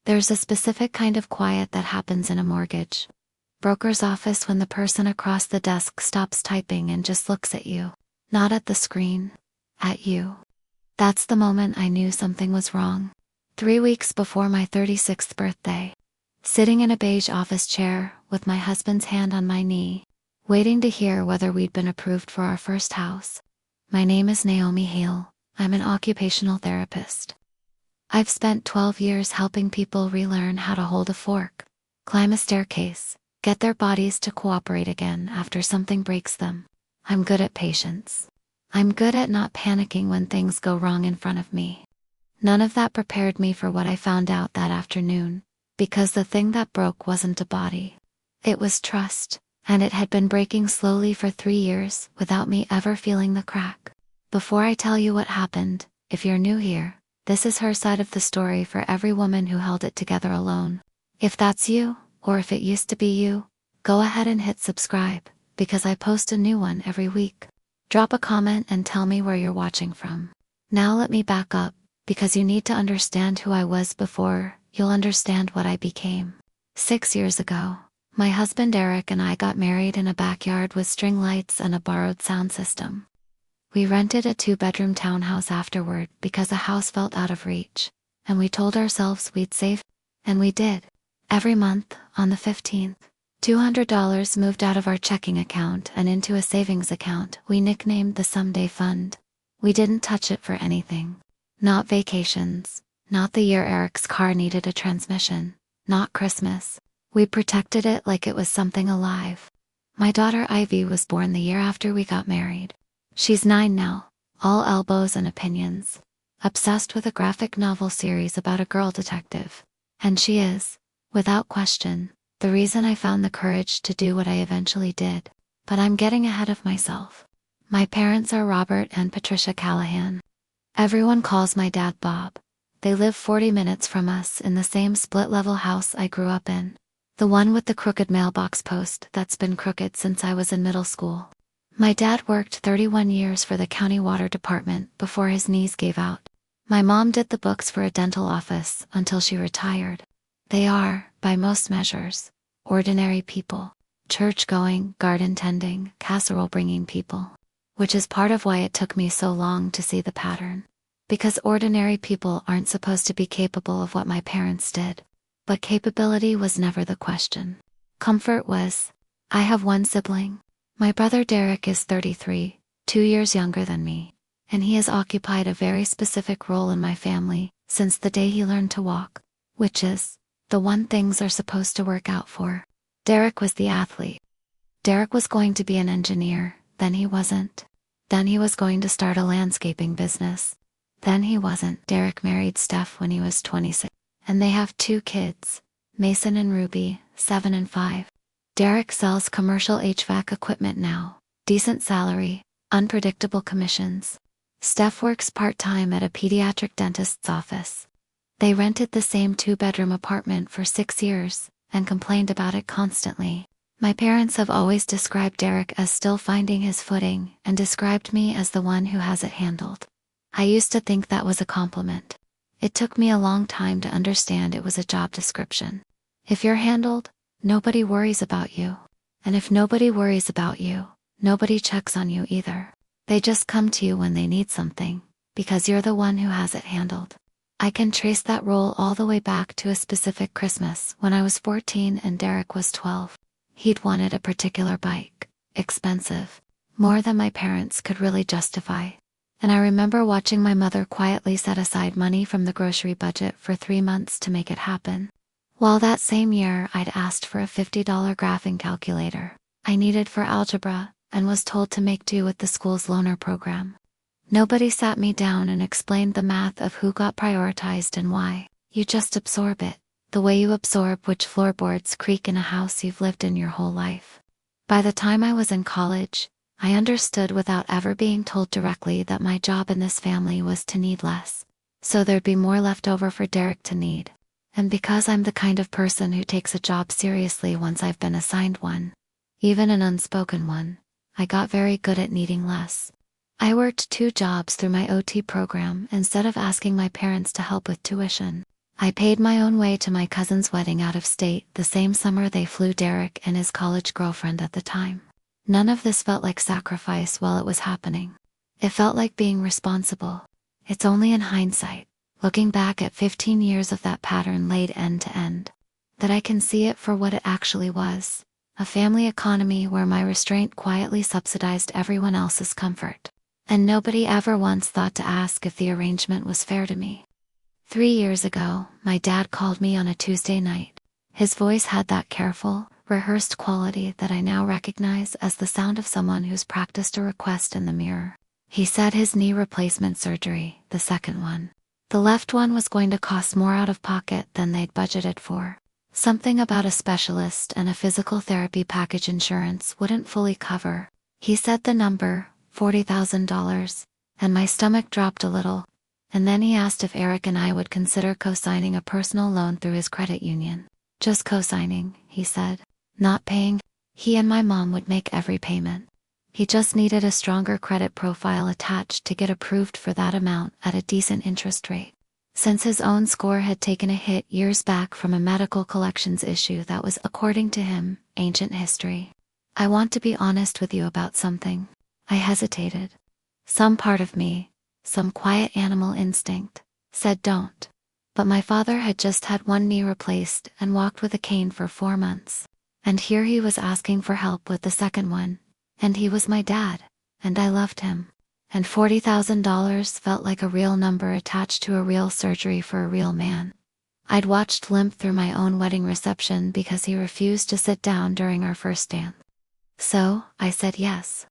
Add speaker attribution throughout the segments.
Speaker 1: There's a specific kind of quiet that happens in a mortgage broker's office when the person across the desk stops typing and just looks at you. Not at the screen, at you. That's the moment I knew something was wrong. 3 weeks before my 36th birthday. Sitting in a beige office chair, with my husband's hand on my knee, waiting to hear whether we'd been approved for our first house. My name is Naomi Hale. I'm an occupational therapist. I've spent 12 years helping people relearn how to hold a fork, climb a staircase, get their bodies to cooperate again after something breaks them. I'm good at patience. I'm good at not panicking when things go wrong in front of me. None of that prepared me for what I found out that afternoon, because the thing that broke wasn't a body. It was trust, and it had been breaking slowly for 3 years without me ever feeling the crack. Before I tell you what happened, if you're new here, this is her side of the story for every woman who held it together alone. If that's you, or if it used to be you, go ahead and hit subscribe, because I post a new one every week. Drop a comment and tell me where you're watching from. Now let me back up, because you need to understand who I was before you'll understand what I became. 6 years ago, my husband Eric and I got married in a backyard with string lights and a borrowed sound system. We rented a 2-bedroom townhouse afterward because the house felt out of reach, and we told ourselves we'd save, and we did. Every month, on the 15th, $200 moved out of our checking account and into a savings account we nicknamed the Someday Fund. We didn't touch it for anything. Not vacations, not the year Eric's car needed a transmission, not Christmas. We protected it like it was something alive. My daughter Ivy was born the year after we got married. She's 9 now, all elbows and opinions. Obsessed with a graphic novel series about a girl detective. And she is, without question, the reason I found the courage to do what I eventually did. But I'm getting ahead of myself. My parents are Robert and Patricia Callahan. Everyone calls my dad Bob. They live 40 minutes from us in the same split-level house I grew up in. The one with the crooked mailbox post that's been crooked since I was in middle school. My dad worked 31 years for the county water department before his knees gave out. My mom did the books for a dental office until she retired. They are, by most measures, ordinary people. Church-going, garden-tending, casserole-bringing people. Which is part of why it took me so long to see the pattern. Because ordinary people aren't supposed to be capable of what my parents did. But capability was never the question. Comfort was. I have one sibling. My brother Derek is 33, 2 years younger than me, and he has occupied a very specific role in my family since the day he learned to walk, which is the one things are supposed to work out for. Derek was the athlete. Derek was going to be an engineer, then he wasn't. Then he was going to start a landscaping business. Then he wasn't. Derek married Steph when he was 26, and they have 2 kids, Mason and Ruby, 7 and 5. Derek sells commercial HVAC equipment now, decent salary, unpredictable commissions. Steph works part-time at a pediatric dentist's office. They rented the same 2-bedroom apartment for 6 years, and complained about it constantly. My parents have always described Derek as still finding his footing and described me as the one who has it handled. I used to think that was a compliment. It took me a long time to understand it was a job description. If you're handled, nobody worries about you. And if nobody worries about you, nobody checks on you either. They just come to you when they need something, because you're the one who has it handled. I can trace that role all the way back to a specific Christmas when I was 14 and Derek was 12. He'd wanted a particular bike, expensive, more than my parents could really justify. And I remember watching my mother quietly set aside money from the grocery budget for 3 months to make it happen. While that same year I'd asked for a $50 graphing calculator I needed for algebra and was told to make do with the school's loaner program. Nobody sat me down and explained the math of who got prioritized and why. You just absorb it, the way you absorb which floorboards creak in a house you've lived in your whole life. By the time I was in college, I understood without ever being told directly that my job in this family was to need less, so there'd be more left over for Derek to need. And because I'm the kind of person who takes a job seriously once I've been assigned one, even an unspoken one, I got very good at needing less. I worked 2 jobs through my OT program instead of asking my parents to help with tuition. I paid my own way to my cousin's wedding out of state the same summer they flew Derek and his college girlfriend at the time. None of this felt like sacrifice while it was happening. It felt like being responsible. It's only in hindsight, looking back at 15 years of that pattern laid end to end, that I can see it for what it actually was. A family economy where my restraint quietly subsidized everyone else's comfort. And nobody ever once thought to ask if the arrangement was fair to me. 3 years ago, my dad called me on a Tuesday night. His voice had that careful, rehearsed quality that I now recognize as the sound of someone who's practiced a request in the mirror. He said his knee replacement surgery, the second one. The left one was going to cost more out of pocket than they'd budgeted for. Something about a specialist and a physical therapy package insurance wouldn't fully cover. He said the number, $40,000, and my stomach dropped a little. And then he asked if Eric and I would consider co-signing a personal loan through his credit union. Just co-signing, he said. Not paying. He and my mom would make every payment. He just needed a stronger credit profile attached to get approved for that amount at a decent interest rate. Since his own score had taken a hit years back from a medical collections issue that was, according to him, ancient history. I want to be honest with you about something. I hesitated. Some part of me, some quiet animal instinct, said don't. But my father had just had one knee replaced and walked with a cane for 4 months. And here he was asking for help with the second one. And he was my dad, and I loved him. And $40,000 felt like a real number attached to a real surgery for a real man. I'd watched limp through my own wedding reception because he refused to sit down during our first dance. So, I said yes.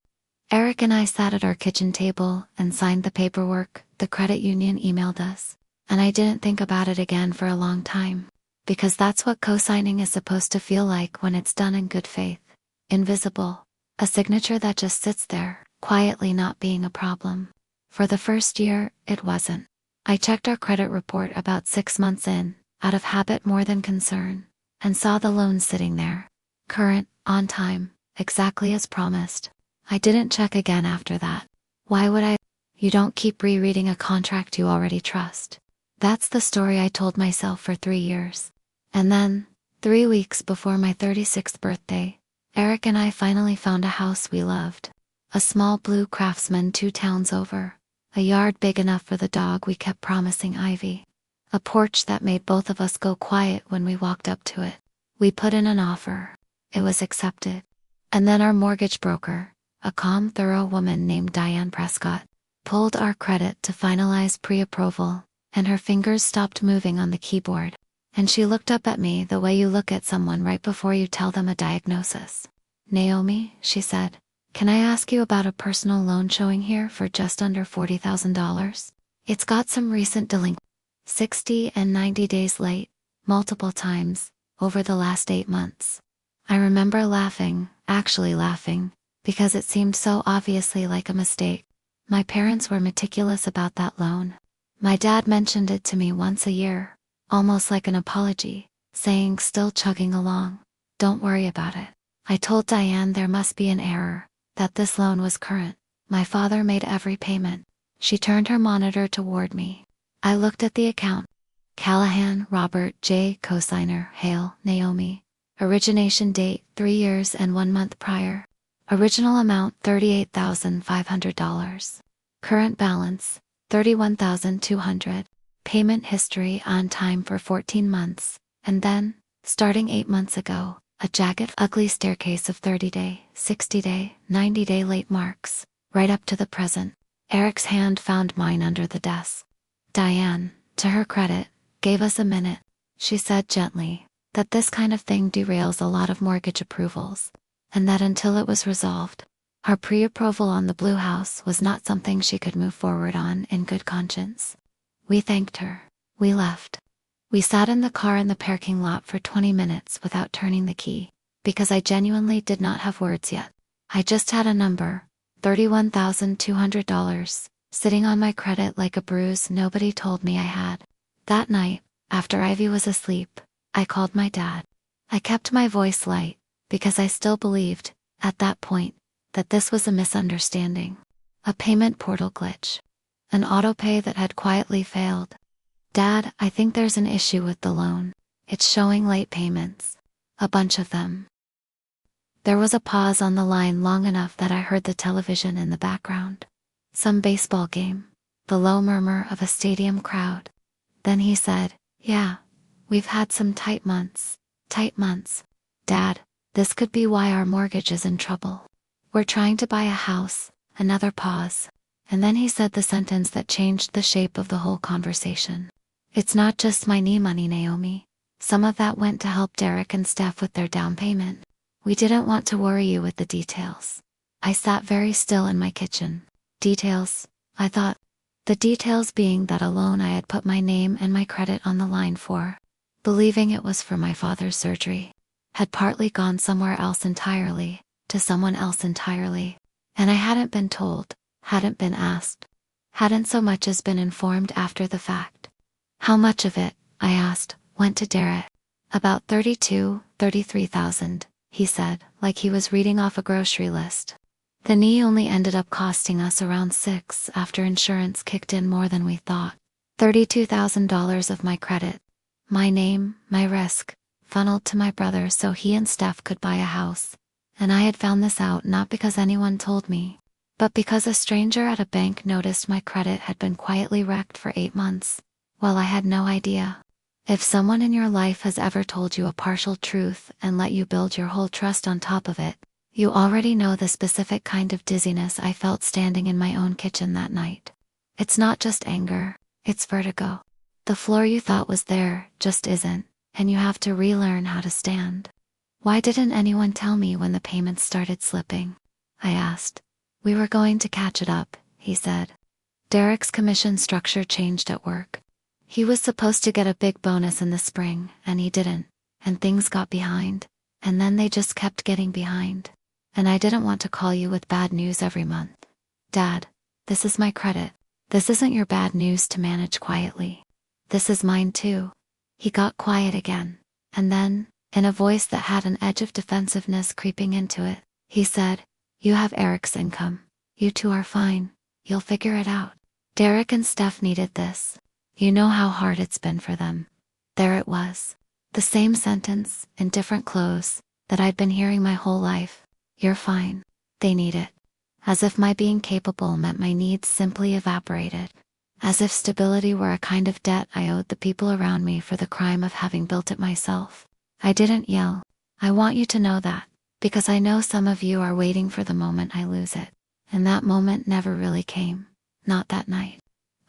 Speaker 1: Eric and I sat at our kitchen table and signed the paperwork the credit union emailed us. And I didn't think about it again for a long time. Because that's what co-signing is supposed to feel like when it's done in good faith. Invisible. A signature that just sits there, quietly not being a problem. For the first year, it wasn't. I checked our credit report about 6 months in, out of habit more than concern, and saw the loan sitting there. Current, on time, exactly as promised. I didn't check again after that. Why would I? You don't keep rereading a contract you already trust. That's the story I told myself for 3 years. And then, 3 weeks before my 36th birthday, Eric and I finally found a house we loved. A small blue Craftsman 2 towns over. A yard big enough for the dog we kept promising Ivy. A porch that made both of us go quiet when we walked up to it. We put in an offer. It was accepted. And then our mortgage broker, a calm, thorough woman named Diane Prescott, pulled our credit to finalize pre-approval, and her fingers stopped moving on the keyboard. And she looked up at me the way you look at someone right before you tell them a diagnosis. Naomi, she said, can I ask you about a personal loan showing here for just under $40,000? It's got some recent delinquency, 60 and 90 days late, multiple times, over the last 8 months. I remember laughing, actually laughing, because it seemed so obviously like a mistake. My parents were meticulous about that loan. My dad mentioned it to me once a year. Almost like an apology, saying still chugging along, don't worry about it. I told Diane there must be an error, that this loan was current. My father made every payment. She turned her monitor toward me. I looked at the account. Callahan, Robert J. Cosigner, Hale, Naomi. Origination date, 3 years and 1 month prior. Original amount, $38,500. Current balance, $31,200. Payment history on time for 14 months, and then, starting 8 months ago, a jagged, ugly staircase of 30-day, 60-day, 90-day late marks, right up to the present. Eric's hand found mine under the desk. Diane, to her credit, gave us a minute. She said gently that this kind of thing derails a lot of mortgage approvals, and that until it was resolved, our pre-approval on the Blue House was not something she could move forward on in good conscience. We thanked her. We left. We sat in the car in the parking lot for 20 minutes without turning the key, because I genuinely did not have words yet. I just had a number, $31,200, sitting on my credit like a bruise nobody told me I had. That night, after Ivy was asleep, I called my dad. I kept my voice light, because I still believed, at that point, that this was a misunderstanding. A payment portal glitch. An autopay that had quietly failed. Dad, I think there's an issue with the loan. It's showing late payments. A bunch of them. There was a pause on the line long enough that I heard the television in the background. Some baseball game. The low murmur of a stadium crowd. Then he said, "Yeah, we've had some tight months. Tight months. Dad, this could be why our mortgage is in trouble. We're trying to buy a house." Another pause. And then he said the sentence that changed the shape of the whole conversation. "It's not just my knee money, Naomi. Some of that went to help Derek and Steph with their down payment. We didn't want to worry you with the details." I sat very still in my kitchen. Details, I thought. The details being that a loan I had put my name and my credit on the line for, believing it was for my father's surgery, had partly gone somewhere else entirely, to someone else entirely. And I hadn't been told, hadn't been asked, hadn't so much as been informed after the fact. "How much of it," I asked, "went to Derek?" "About 33,000, he said, like he was reading off a grocery list. "The knee only ended up costing us around 6 after insurance kicked in more than we thought. $32,000 of my credit, my name, my risk, funneled to my brother so he and Steph could buy a house. And I had found this out not because anyone told me, but because a stranger at a bank noticed my credit had been quietly wrecked for 8 months, while I had no idea. If someone in your life has ever told you a partial truth and let you build your whole trust on top of it, you already know the specific kind of dizziness I felt standing in my own kitchen that night. It's not just anger, it's vertigo. The floor you thought was there just isn't, and you have to relearn how to stand. "Why didn't anyone tell me when the payments started slipping?" I asked. "We were going to catch it up," he said. Derek's commission structure changed at work. He was supposed to get a big bonus in the spring, and he didn't, and things got behind, and then they just kept getting behind. And I didn't want to call you with bad news every month. "Dad, this is my credit. This isn't your bad news to manage quietly. This is mine too." He got quiet again, and then, in a voice that had an edge of defensiveness creeping into it, he said, "You have Eric's income. You two are fine. You'll figure it out. Derek and Steph needed this. You know how hard it's been for them." There it was. The same sentence, in different clothes, that I'd been hearing my whole life. "You're fine. They need it." As if my being capable meant my needs simply evaporated. As if stability were a kind of debt I owed the people around me for the crime of having built it myself. I didn't yell. "I want you to know that, because I know some of you are waiting for the moment I lose it." And that moment never really came. Not that night.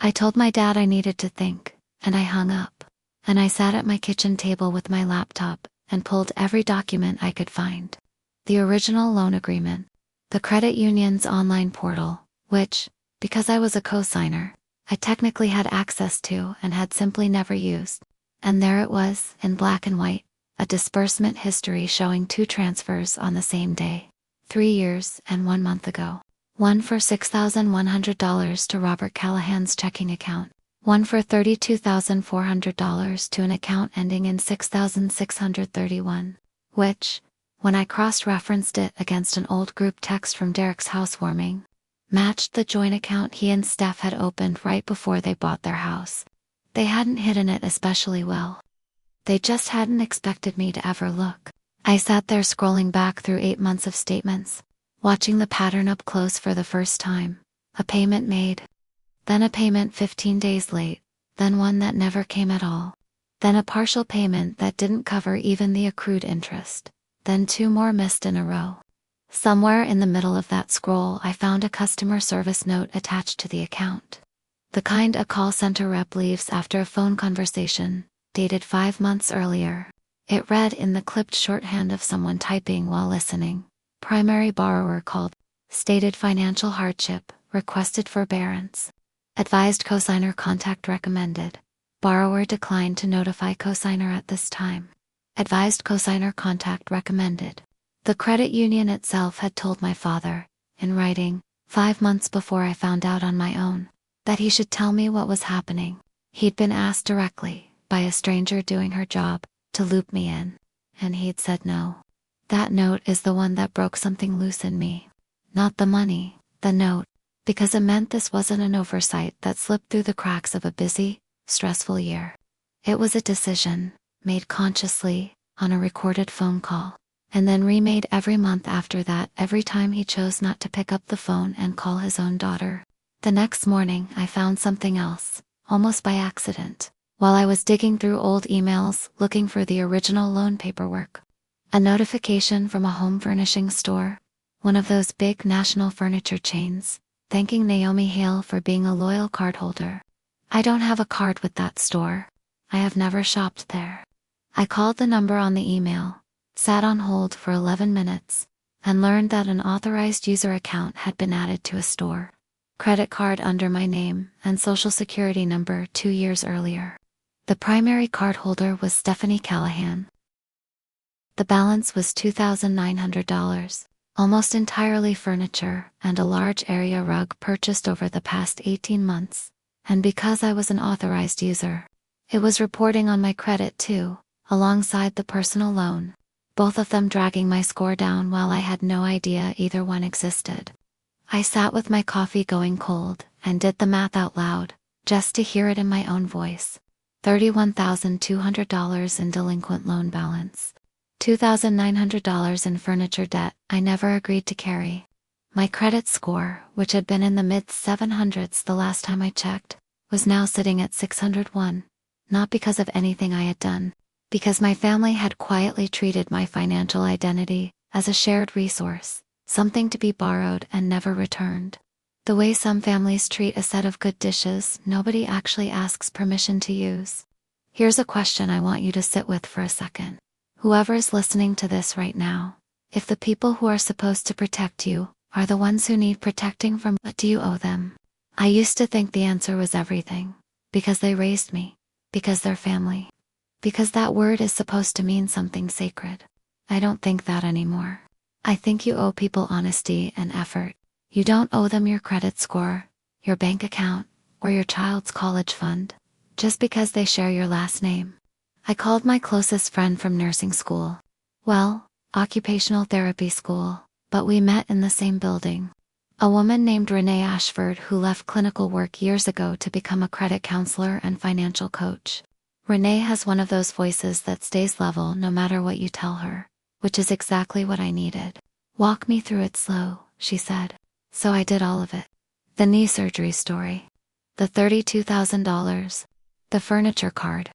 Speaker 1: I told my dad I needed to think, and I hung up. And I sat at my kitchen table with my laptop, and pulled every document I could find. The original loan agreement. The credit union's online portal, which, because I was a co-signer, I technically had access to and had simply never used. And there it was, in black and white. A disbursement history showing 2 transfers on the same day, 3 years and 1 month ago. One for $6,100 to Robert Callahan's checking account. One for $32,400 to an account ending in 6,631. Which, when I cross-referenced it against an old group text from Derek's housewarming, matched the joint account he and Steph had opened right before they bought their house. They hadn't hidden it especially well. They just hadn't expected me to ever look. I sat there scrolling back through 8 months of statements, watching the pattern up close for the first time. A payment made. Then a payment 15 days late. Then one that never came at all. Then a partial payment that didn't cover even the accrued interest. Then 2 more missed in a row. Somewhere in the middle of that scroll I found a customer service note attached to the account. The kind a call center rep leaves after a phone conversation, dated 5 months earlier. It read in the clipped shorthand of someone typing while listening. Primary borrower called. Stated financial hardship, requested forbearance. Advised cosigner contact recommended. Borrower declined to notify cosigner at this time. Advised cosigner contact recommended. The credit union itself had told my father, in writing, 5 months before I found out on my own, that he should tell me what was happening. He'd been asked directly, by a stranger doing her job, to loop me in, and he'd said no. That note is the one that broke something loose in me. Not the money, the note, because it meant this wasn't an oversight that slipped through the cracks of a busy, stressful year. It was a decision, made consciously, on a recorded phone call, and then remade every month after that every time he chose not to pick up the phone and call his own daughter. The next morning I found something else, almost by accident, while I was digging through old emails looking for the original loan paperwork. A notification from a home furnishing store, one of those big national furniture chains, thanking Naomi Hale for being a loyal cardholder. I don't have a card with that store. I have never shopped there. I called the number on the email, sat on hold for 11 minutes, and learned that an authorized user account had been added to a store credit card under my name and social security number 2 years earlier. The primary cardholder was Stephanie Callahan. The balance was $2,900, almost entirely furniture and a large area rug purchased over the past 18 months. And because I was an authorized user, it was reporting on my credit too, alongside the personal loan, both of them dragging my score down while I had no idea either one existed. I sat with my coffee going cold and did the math out loud, just to hear it in my own voice. $31,200 in delinquent loan balance. $2,900 in furniture debt I never agreed to carry. My credit score, which had been in the mid-700s the last time I checked, was now sitting at 601, not because of anything I had done, because my family had quietly treated my financial identity as a shared resource, something to be borrowed and never returned. The way some families treat a set of good dishes nobody actually asks permission to use. Here's a question I want you to sit with for a second. Whoever's listening to this right now, if the people who are supposed to protect you are the ones who need protecting from, what do you owe them? I used to think the answer was everything, because they raised me, because they're family, because that word is supposed to mean something sacred. I don't think that anymore. I think you owe people honesty and effort. You don't owe them your credit score, your bank account, or your child's college fund, just because they share your last name. I called my closest friend from nursing school. Well, occupational therapy school, but we met in the same building. A woman named Renee Ashford who left clinical work years ago to become a credit counselor and financial coach. Renee has one of those voices that stays level no matter what you tell her, which is exactly what I needed. Walk me through it slow, she said. So I did all of it. The knee surgery story. The $32,000. The furniture card.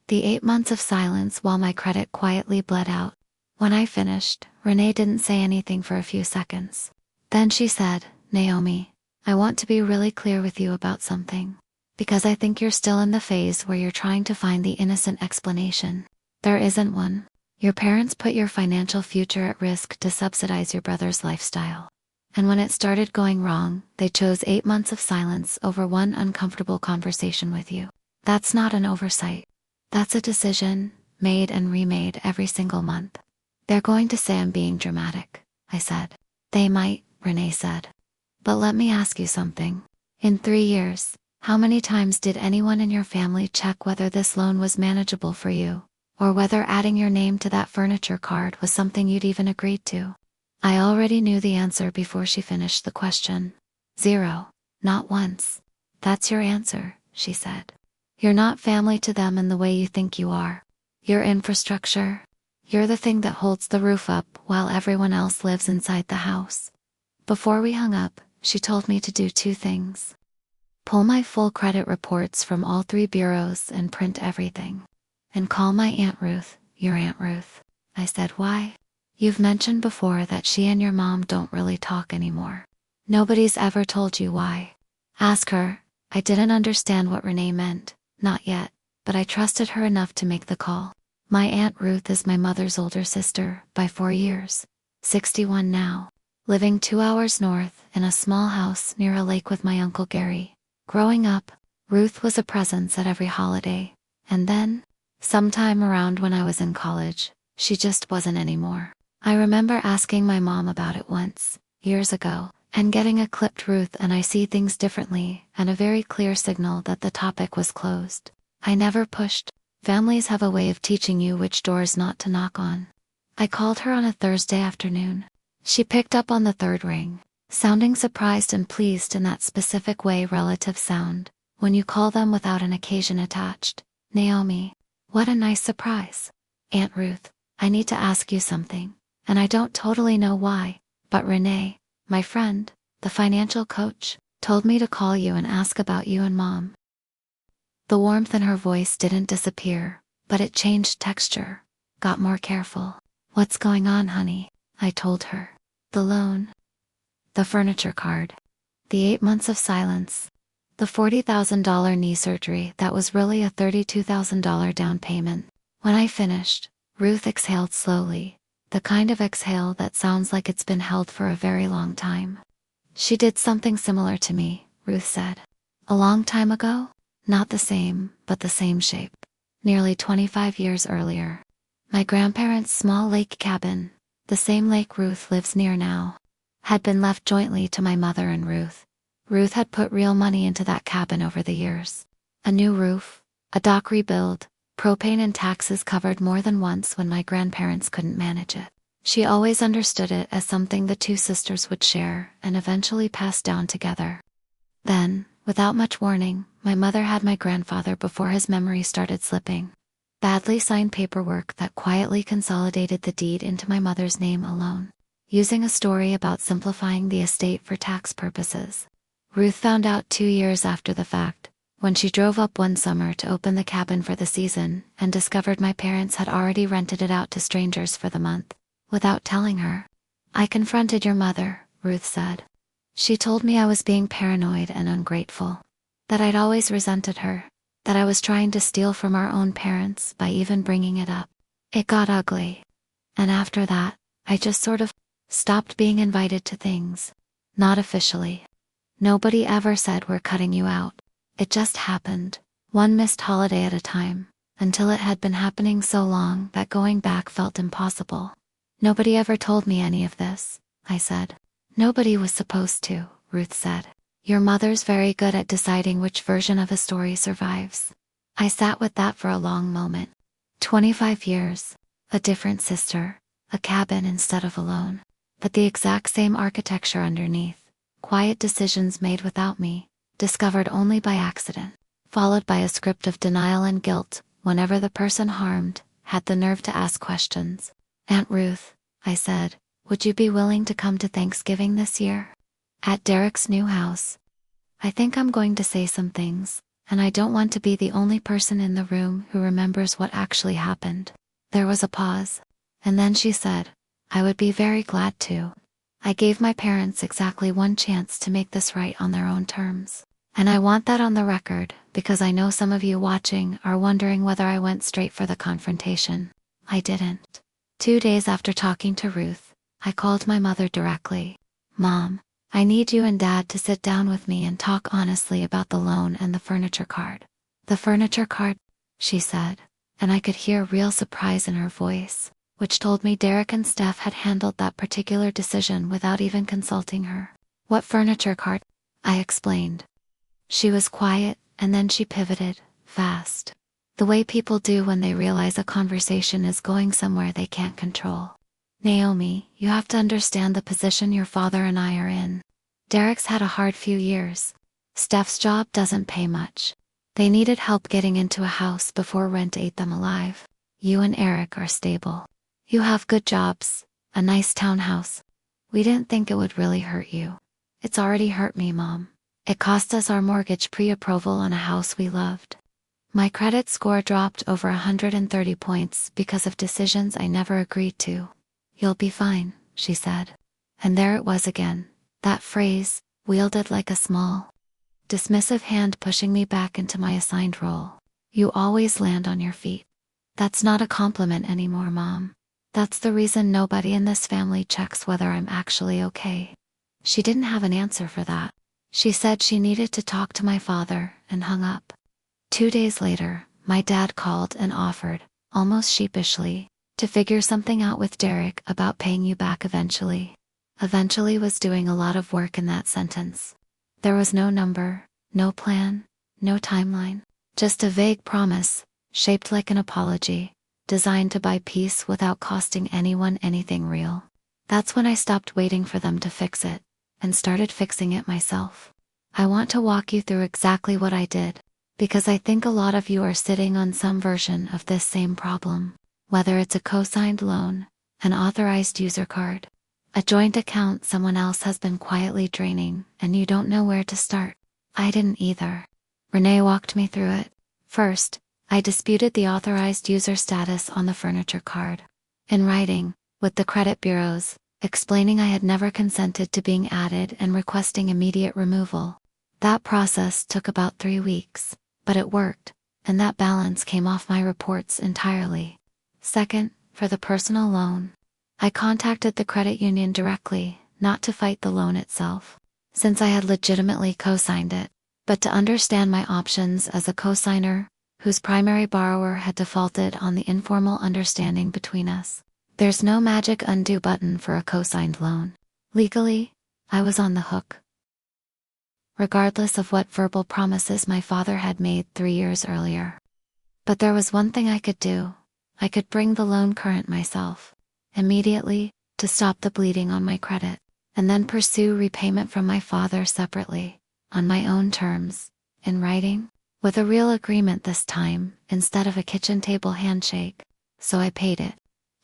Speaker 1: The 8 months of silence while my credit quietly bled out. When I finished, Renee didn't say anything for a few seconds. Then she said, Naomi, I want to be really clear with you about something. Because I think you're still in the phase where you're trying to find the innocent explanation. There isn't one. Your parents put your financial future at risk to subsidize your brother's lifestyle. And when it started going wrong, they chose 8 months of silence over one uncomfortable conversation with you. That's not an oversight. That's a decision, made and remade every single month. They're going to say I'm being dramatic, I said. They might, Renee said. But let me ask you something. In 3 years, how many times did anyone in your family check whether this loan was manageable for you, or whether adding your name to that furniture card was something you'd even agreed to? I already knew the answer before she finished the question. 0. Not once. That's your answer, she said. You're not family to them in the way you think you are. You're infrastructure. You're the thing that holds the roof up while everyone else lives inside the house. Before we hung up, she told me to do 2 things. Pull my full credit reports from all 3 bureaus and print everything. And call my Aunt Ruth, your Aunt Ruth. I said, why? You've mentioned before that she and your mom don't really talk anymore. Nobody's ever told you why. Ask her. I didn't understand what Renee meant, not yet, but I trusted her enough to make the call. My Aunt Ruth is my mother's older sister, by 4 years. 61 now. Living 2 hours north, in a small house near a lake with my Uncle Gary. Growing up, Ruth was a presence at every holiday, and then, sometime around when I was in college, she just wasn't anymore. I remember asking my mom about it once, years ago, and getting a clipped Ruth and I see things differently and a very clear signal that the topic was closed. I never pushed. Families have a way of teaching you which doors not to knock on. I called her on a Thursday afternoon. She picked up on the 3rd ring, sounding surprised and pleased in that specific way relatives sound when you call them without an occasion attached. Naomi, what a nice surprise. Aunt Ruth, I need to ask you something, and I don't totally know why, but Renee, my friend, the financial coach, told me to call you and ask about you and Mom. The warmth in her voice didn't disappear, but it changed texture, got more careful. What's going on, honey? I told her. The loan. The furniture card. The 8 months of silence. The $40,000 knee surgery that was really a $32,000 down payment. When I finished, Ruth exhaled slowly, the kind of exhale that sounds like it's been held for a very long time. She did something similar to me, Ruth said. A long time ago? Not the same, but the same shape. Nearly 25 years earlier. My grandparents' small lake cabin, the same lake Ruth lives near now, had been left jointly to my mother and Ruth. Ruth had put real money into that cabin over the years. A new roof, a dock rebuild, propane and taxes covered more than once when my grandparents couldn't manage it. She always understood it as something the two sisters would share and eventually pass down together. Then, without much warning, my mother had my grandfather before his memory started slipping. Badly signed paperwork that quietly consolidated the deed into my mother's name alone, using a story about simplifying the estate for tax purposes. Ruth found out 2 years after the fact, when she drove up one summer to open the cabin for the season and discovered my parents had already rented it out to strangers for the month, without telling her. I confronted your mother, Ruth said. She told me I was being paranoid and ungrateful, that I'd always resented her, that I was trying to steal from our own parents by even bringing it up. It got ugly. And after that, I just sort of stopped being invited to things. Not officially. Nobody ever said we're cutting you out. It just happened, one missed holiday at a time, until it had been happening so long that going back felt impossible. Nobody ever told me any of this, I said. Nobody was supposed to, Ruth said. Your mother's very good at deciding which version of a story survives. I sat with that for a long moment. 25 years, a different sister, a cabin instead of a loan, but the exact same architecture underneath, quiet decisions made without me, discovered only by accident, followed by a script of denial and guilt whenever the person harmed had the nerve to ask questions. Aunt Ruth, I said, would you be willing to come to Thanksgiving this year? At Derek's new house. I think I'm going to say some things, and I don't want to be the only person in the room who remembers what actually happened. There was a pause, and then she said, I would be very glad to. I gave my parents exactly one chance to make this right on their own terms. And I want that on the record, because I know some of you watching are wondering whether I went straight for the confrontation. I didn't. 2 days after talking to Ruth, I called my mother directly. Mom, I need you and Dad to sit down with me and talk honestly about the loan and the furniture card. The furniture card? She said, and I could hear real surprise in her voice, which told me Derek and Steph had handled that particular decision without even consulting her. What furniture card? I explained. She was quiet, and then she pivoted, fast. The way people do when they realize a conversation is going somewhere they can't control. Naomi, you have to understand the position your father and I are in. Derek's had a hard few years. Steph's job doesn't pay much. They needed help getting into a house before rent ate them alive. You and Eric are stable. You have good jobs, a nice townhouse. We didn't think it would really hurt you. It's already hurt me, Mom. It cost us our mortgage pre-approval on a house we loved. My credit score dropped over 130 points because of decisions I never agreed to. You'll be fine, she said. And there it was again, that phrase, wielded like a small, dismissive hand pushing me back into my assigned role. You always land on your feet. That's not a compliment anymore, Mom. That's the reason nobody in this family checks whether I'm actually okay. She didn't have an answer for that. She said she needed to talk to my father and hung up. 2 days later, my dad called and offered, almost sheepishly, to figure something out with Derek about paying you back eventually. Eventually was doing a lot of work in that sentence. There was no number, no plan, no timeline, just a vague promise, shaped like an apology, designed to buy peace without costing anyone anything real. That's when I stopped waiting for them to fix it, and started fixing it myself. I want to walk you through exactly what I did, because I think a lot of you are sitting on some version of this same problem. Whether it's a co-signed loan, an authorized user card, a joint account someone else has been quietly draining, and you don't know where to start. I didn't either. Renee walked me through it. First, I disputed the authorized user status on the furniture card. In writing, with the credit bureaus, explaining I had never consented to being added and requesting immediate removal. That process took about 3 weeks, but it worked, and that balance came off my reports entirely. Second, for the personal loan, I contacted the credit union directly, not to fight the loan itself, since I had legitimately co-signed it, but to understand my options as a co-signer, whose primary borrower had defaulted on the informal understanding between us. There's no magic undo button for a co-signed loan. Legally, I was on the hook, regardless of what verbal promises my father had made 3 years earlier. But there was one thing I could do. I could bring the loan current myself, immediately, to stop the bleeding on my credit, and then pursue repayment from my father separately, on my own terms, in writing, with a real agreement this time, instead of a kitchen table handshake. So I paid it.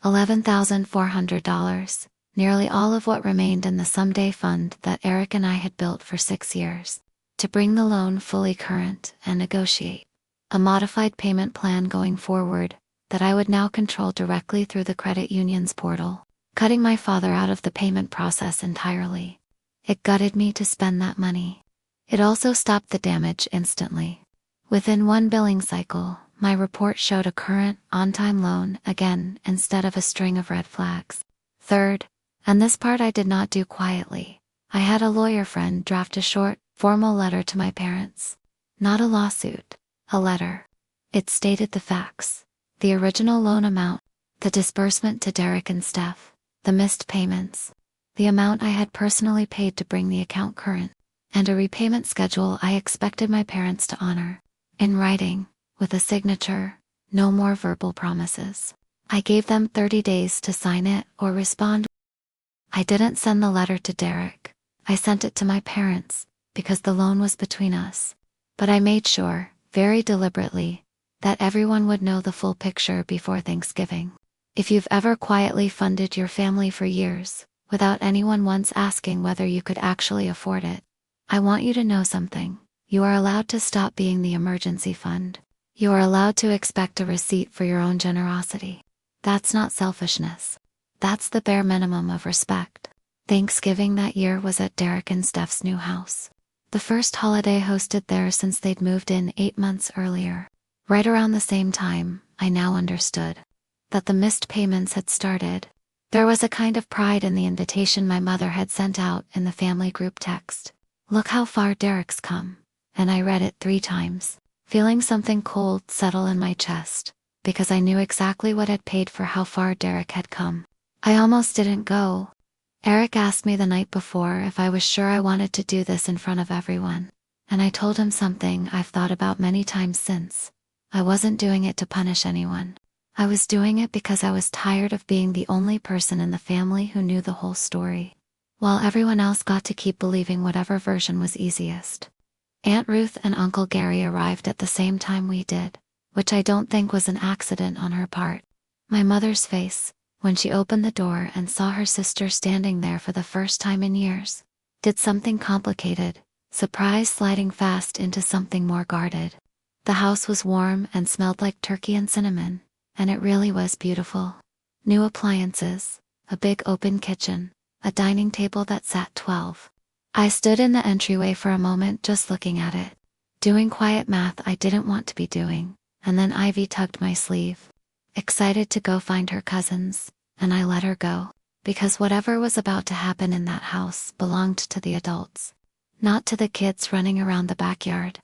Speaker 1: $11,400, nearly all of what remained in the someday fund that Eric and I had built for 6 years, to bring the loan fully current and negotiate a modified payment plan going forward that I would now control directly through the credit union's portal, cutting my father out of the payment process entirely. It gutted me to spend that money. It also stopped the damage instantly. Within 1 billing cycle, my report showed a current, on-time loan again instead of a string of red flags. Third, and this part I did not do quietly, I had a lawyer friend draft a short, formal letter to my parents. Not a lawsuit, a letter. It stated the facts. The original loan amount, the disbursement to Derek and Steph, the missed payments, the amount I had personally paid to bring the account current, and a repayment schedule I expected my parents to honor. In writing, with a signature, no more verbal promises. I gave them 30 days to sign it or respond. I didn't send the letter to Derek. I sent it to my parents, because the loan was between us. But I made sure, very deliberately, that everyone would know the full picture before Thanksgiving. If you've ever quietly funded your family for years, without anyone once asking whether you could actually afford it, I want you to know something. You are allowed to stop being the emergency fund. You are allowed to expect a receipt for your own generosity. That's not selfishness. That's the bare minimum of respect. Thanksgiving that year was at Derek and Steph's new house. The first holiday hosted there since they'd moved in 8 months earlier. Right around the same time, I now understood that the missed payments had started. There was a kind of pride in the invitation my mother had sent out in the family group text. Look how far Derek's come. And I read it 3 times, feeling something cold settle in my chest, because I knew exactly what had paid for how far Derek had come. I almost didn't go. Eric asked me the night before if I was sure I wanted to do this in front of everyone, and I told him something I've thought about many times since. I wasn't doing it to punish anyone. I was doing it because I was tired of being the only person in the family who knew the whole story, while everyone else got to keep believing whatever version was easiest. Aunt Ruth and Uncle Gary arrived at the same time we did, which I don't think was an accident on her part. My mother's face, when she opened the door and saw her sister standing there for the first time in years, did something complicated, surprise sliding fast into something more guarded. The house was warm and smelled like turkey and cinnamon, and it really was beautiful. New appliances, a big open kitchen, a dining table that sat 12. I stood in the entryway for a moment just looking at it, doing quiet math I didn't want to be doing, and then Ivy tugged my sleeve, excited to go find her cousins, and I let her go, because whatever was about to happen in that house belonged to the adults, not to the kids running around the backyard.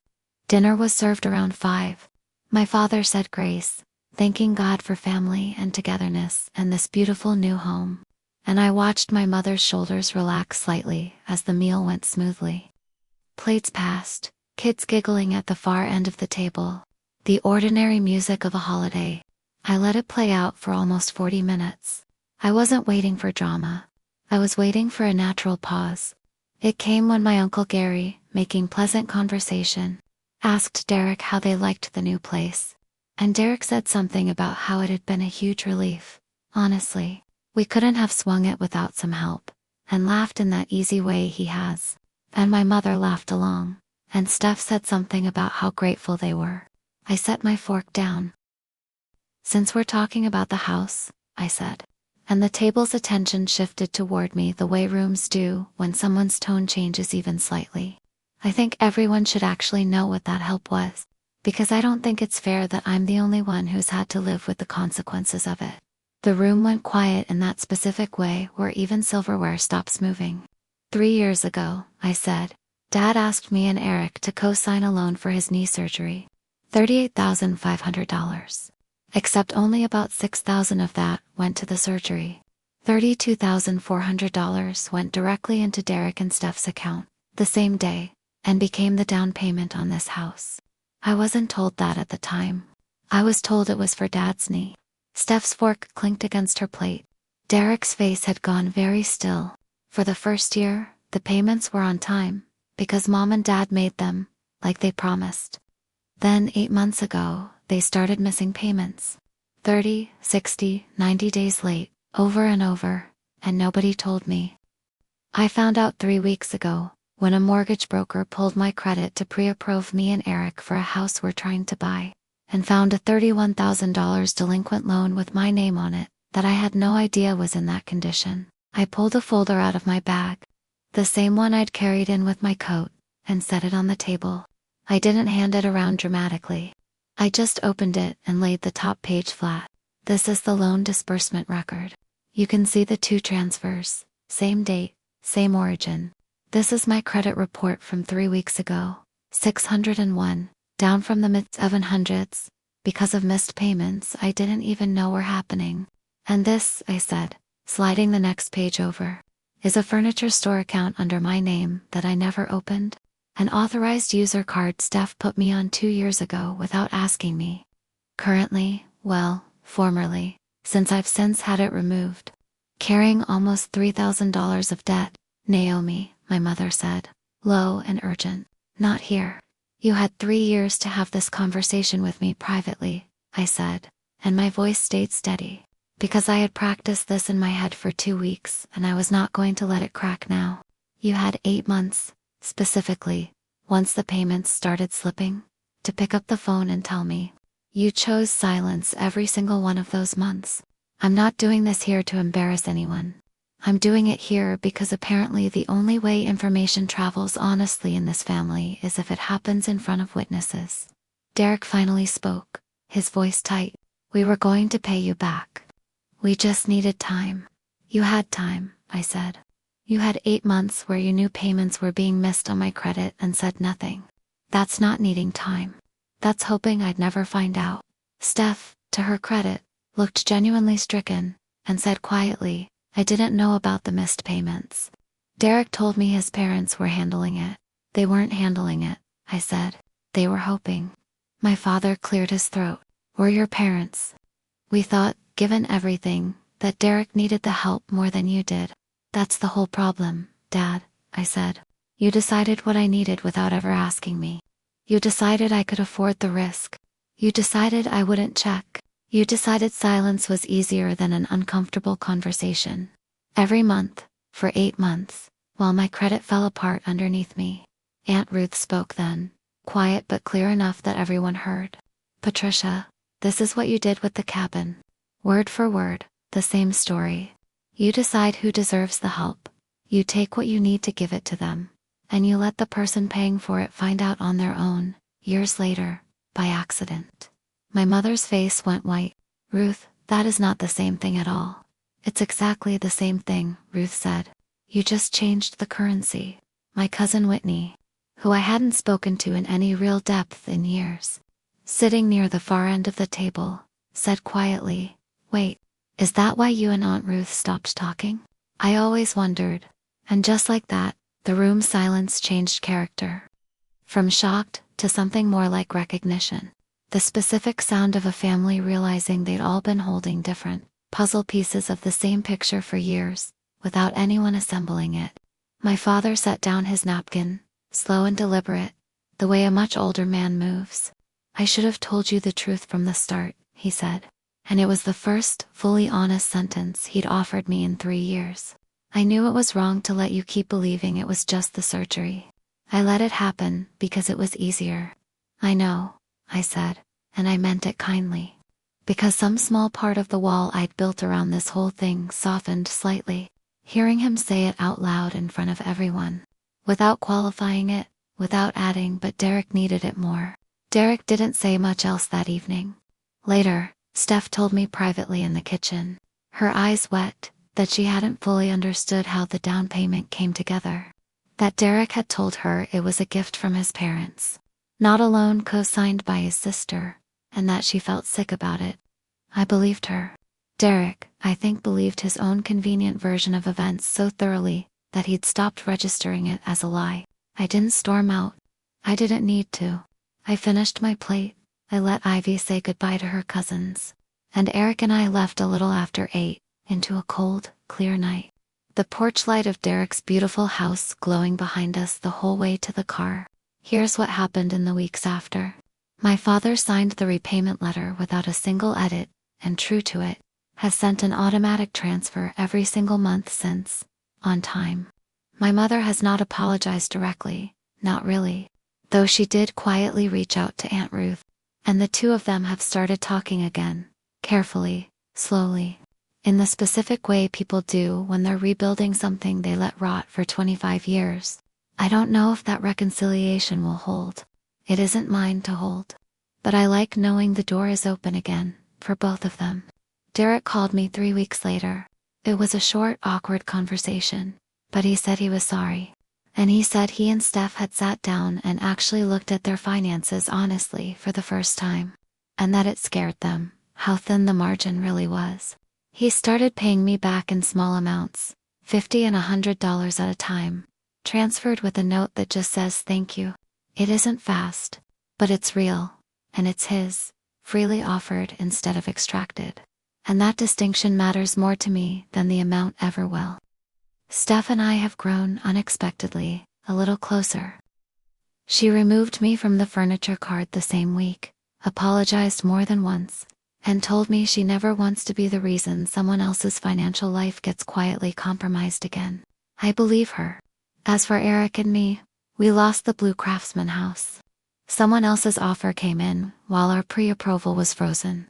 Speaker 1: Dinner was served around 5. My father said grace, thanking God for family and togetherness and this beautiful new home. And I watched my mother's shoulders relax slightly as the meal went smoothly. Plates passed, kids giggling at the far end of the table. The ordinary music of a holiday. I let it play out for almost 40 minutes. I wasn't waiting for drama. I was waiting for a natural pause. It came when my Uncle Gary, making pleasant conversation, asked Derek how they liked the new place. And Derek said something about how it had been a huge relief. Honestly, we couldn't have swung it without some help, and laughed in that easy way he has. And my mother laughed along, and Steph said something about how grateful they were. I set my fork down. Since we're talking about the house, I said, and the table's attention shifted toward me the way rooms do when someone's tone changes even slightly. I think everyone should actually know what that help was, because I don't think it's fair that I'm the only one who's had to live with the consequences of it. The room went quiet in that specific way where even silverware stops moving. 3 years ago, I said, Dad asked me and Eric to co-sign a loan for his knee surgery. $38,500. Except only about $6,000 of that went to the surgery. $32,400 went directly into Derek and Steph's account, the same day, and became the down payment on this house. I wasn't told that at the time. I was told it was for Dad's knee. Steph's fork clinked against her plate. Derek's face had gone very still. For the first year, the payments were on time, because Mom and Dad made them, like they promised. Then 8 months ago, they started missing payments. 30, 60, 90 days late, over and over, and nobody told me. I found out 3 weeks ago, when a mortgage broker pulled my credit to pre-approve me and Eric for a house we're trying to buy, and found a $31,000 delinquent loan with my name on it, that I had no idea was in that condition. I pulled a folder out of my bag, the same one I'd carried in with my coat, and set it on the table. I didn't hand it around dramatically. I just opened it and laid the top page flat. This is the loan disbursement record. You can see the 2 transfers, same date, same origin. This is my credit report from 3 weeks ago. 601, down from the mid-700s. Because of missed payments I didn't even know were happening. And this, I said, sliding the next page over, is a furniture store account under my name that I never opened. An authorized user card Steph put me on 2 years ago without asking me. Currently, well, formerly, since I've since had it removed. Carrying almost $3,000 of debt, Naomi, my mother said, low and urgent. Not here. You had 3 years to have this conversation with me privately, I said, and my voice stayed steady, because I had practiced this in my head for 2 weeks and I was not going to let it crack now. You had 8 months, specifically, once the payments started slipping, to pick up the phone and tell me. You chose silence every single one of those months. I'm not doing this here to embarrass anyone. I'm doing it here because apparently the only way information travels honestly in this family is if it happens in front of witnesses. Derek finally spoke, his voice tight. We were going to pay you back. We just needed time. You had time, I said. You had 8 months where you knew payments were being missed on my credit and said nothing. That's not needing time. That's hoping I'd never find out. Steph, to her credit, looked genuinely stricken, and said quietly, I didn't know about the missed payments. Derek told me his parents were handling it. They weren't handling it, I said. They were hoping. My father cleared his throat. We're your parents. We thought, given everything, that Derek needed the help more than you did. That's the whole problem, Dad, I said. You decided what I needed without ever asking me. You decided I could afford the risk. You decided I wouldn't check. You decided silence was easier than an uncomfortable conversation. Every month, for 8 months, while my credit fell apart underneath me. Aunt Ruth spoke then, quiet but clear enough that everyone heard. Patricia, this is what you did with the cabin. Word for word, the same story. You decide who deserves the help. You take what you need to give it to them. And you let the person paying for it find out on their own, years later, by accident. My mother's face went white. Ruth, that is not the same thing at all. It's exactly the same thing, Ruth said. You just changed the currency. My cousin Whitney, who I hadn't spoken to in any real depth in years, sitting near the far end of the table, said quietly, wait, is that why you and Aunt Ruth stopped talking? I always wondered. And just like that, the room's silence changed character. From shocked, to something more like recognition. The specific sound of a family realizing they'd all been holding different puzzle pieces of the same picture for years, without anyone assembling it. My father set down his napkin, slow and deliberate, the way a much older man moves. "I should have told you the truth from the start," he said. And it was the first, fully honest sentence he'd offered me in 3 years. "I knew it was wrong to let you keep believing it was just the surgery. I let it happen because it was easier." "I know," I said, and I meant it kindly. Because some small part of the wall I'd built around this whole thing softened slightly, hearing him say it out loud in front of everyone. Without qualifying it, without adding, "But Derek needed it more." Derek didn't say much else that evening. Later, Steph told me privately in the kitchen, her eyes wet, that she hadn't fully understood how the down payment came together. That Derek had told her it was a gift from his parents, not a loan co-signed by his sister, and that she felt sick about it. I believed her. Derek, I think, believed his own convenient version of events so thoroughly that he'd stopped registering it as a lie. I didn't storm out. I didn't need to. I finished my plate. I let Ivy say goodbye to her cousins. And Eric and I left a little after 8, into a cold, clear night. The porch light of Derek's beautiful house glowing behind us the whole way to the car. Here's what happened in the weeks after. My father signed the repayment letter without a single edit, and true to it, has sent an automatic transfer every single month since, on time. My mother has not apologized directly, not really, though she did quietly reach out to Aunt Ruth, and the two of them have started talking again, carefully, slowly, in the specific way people do when they're rebuilding something they let rot for 25 years. I don't know if that reconciliation will hold. It isn't mine to hold. But I like knowing the door is open again, for both of them. Derek called me 3 weeks later. It was a short, awkward conversation, but he said he was sorry. And he said he and Steph had sat down and actually looked at their finances honestly for the first time. And that it scared them, how thin the margin really was. He started paying me back in small amounts, $50 and $100 at a time, transferred with a note that just says thank you. It isn't fast, but it's real, and it's his, freely offered instead of extracted. And that distinction matters more to me than the amount ever will. Steph and I have grown unexpectedly, a little closer. She removed me from the furniture cart the same week, apologized more than once, and told me she never wants to be the reason someone else's financial life gets quietly compromised again. I believe her. As for Eric and me, we lost the Blue Craftsman house. Someone else's offer came in while our pre-approval was frozen.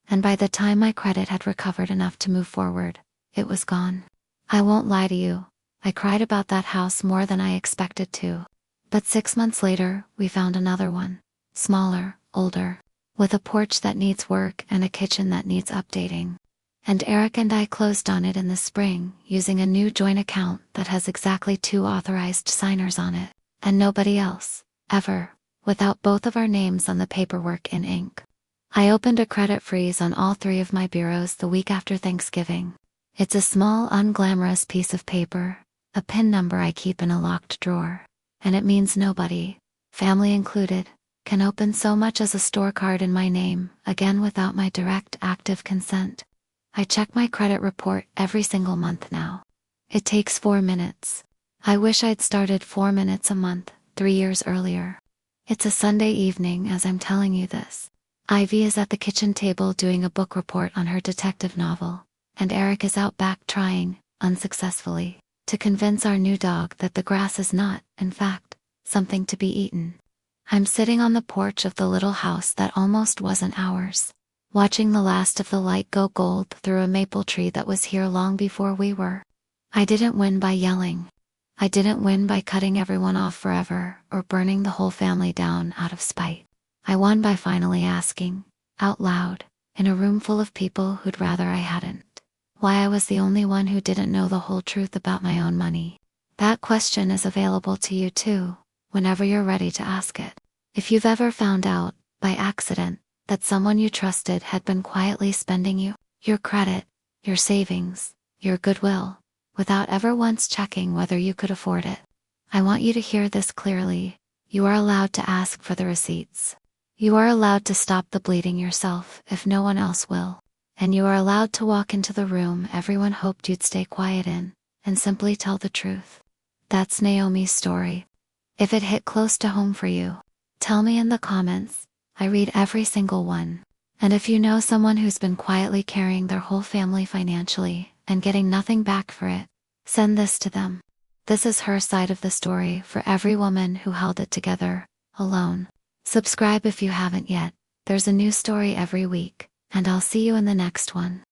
Speaker 1: And by the time my credit had recovered enough to move forward, it was gone. I won't lie to you, I cried about that house more than I expected to. But 6 months later, we found another one. Smaller, older, with a porch that needs work and a kitchen that needs updating. And Eric and I closed on it in the spring, using a new joint account that has exactly 2 authorized signers on it, and nobody else, ever, without both of our names on the paperwork in ink. I opened a credit freeze on all 3 of my bureaus the week after Thanksgiving. It's a small, unglamorous piece of paper, a PIN number I keep in a locked drawer, and it means nobody, family included, can open so much as a store card in my name, again without my direct, active consent. I check my credit report every single month now. It takes 4 minutes. I wish I'd started 4 minutes a month, 3 years earlier. It's a Sunday evening as I'm telling you this. Ivy is at the kitchen table doing a book report on her detective novel, and Eric is out back trying, unsuccessfully, to convince our new dog that the grass is not, in fact, something to be eaten. I'm sitting on the porch of the little house that almost wasn't ours, watching the last of the light go gold through a maple tree that was here long before we were. I didn't win by yelling. I didn't win by cutting everyone off forever or burning the whole family down out of spite. I won by finally asking, out loud, in a room full of people who'd rather I hadn't, why I was the only one who didn't know the whole truth about my own money. That question is available to you too, whenever you're ready to ask it. If you've ever found out, by accident, that someone you trusted had been quietly spending your credit, your savings, your goodwill, without ever once checking whether you could afford it, I want you to hear this clearly. You are allowed to ask for the receipts. You are allowed to stop the bleeding yourself if no one else will. And you are allowed to walk into the room everyone hoped you'd stay quiet in, and simply tell the truth. That's Naomi's story. If it hit close to home for you, tell me in the comments. I read every single one. And if you know someone who's been quietly carrying their whole family financially and getting nothing back for it, send this to them. This is her side of the story for every woman who held it together, alone. Subscribe if you haven't yet. There's a new story every week, and I'll see you in the next one.